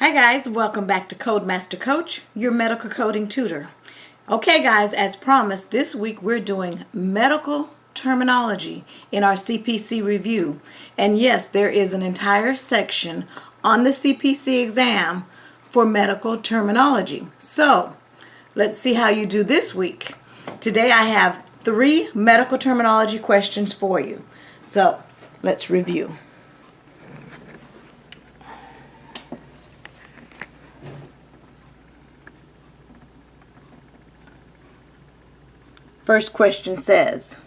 Hi guys, welcome back to Codemaster Coach, your medical coding tutor. Okay guys, as promised, this week we're doing medical terminology in our CPC review. And yes, there is an entire section on the CPC exam for medical terminology. So, let's see how you do this week. Today I have 3 medical terminology questions for you. So, let's review. First question says,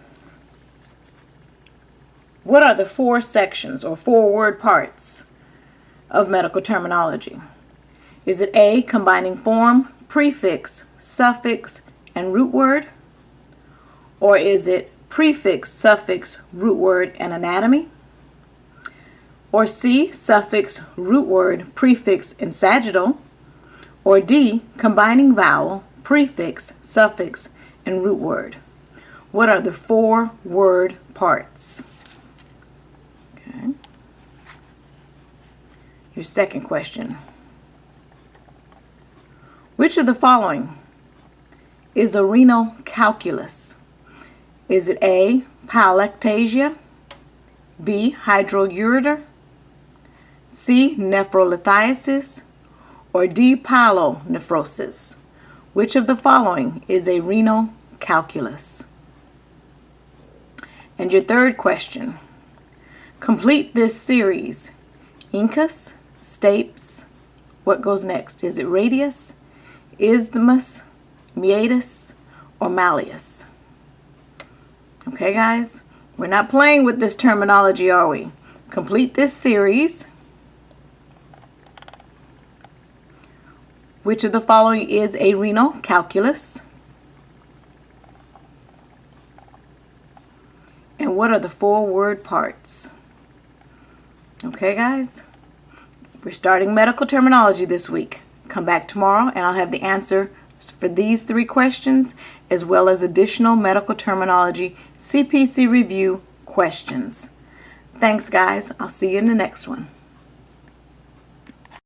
what are the 4 sections or 4 word parts of medical terminology? Is it A, combining form, prefix, suffix, and root word? Or is it prefix, suffix, root word, and anatomy? Or C, suffix, root word, prefix, and sagittal? Or D, combining vowel, prefix, suffix, and root word? What are the 4 word parts? Okay. Your second question. Which of the following is a renal calculus? Is it A, pyeloctasia, B, hydroureter, C, nephrolithiasis, or D, pyelonephrosis? Which of the following is a renal calculus? And your third question. Complete this series. Incus, stapes, what goes next? Is it radius, isthmus, meatus, or malleus? Okay guys, we're not playing with this terminology, are we? Complete this series. Which of the following is a renal calculus? And what are the 4 word parts? Okay guys, we're starting medical terminology this week. Come back tomorrow and I'll have the answer for these 3 questions as well as additional medical terminology CPC review questions. Thanks guys, I'll see you in the next one.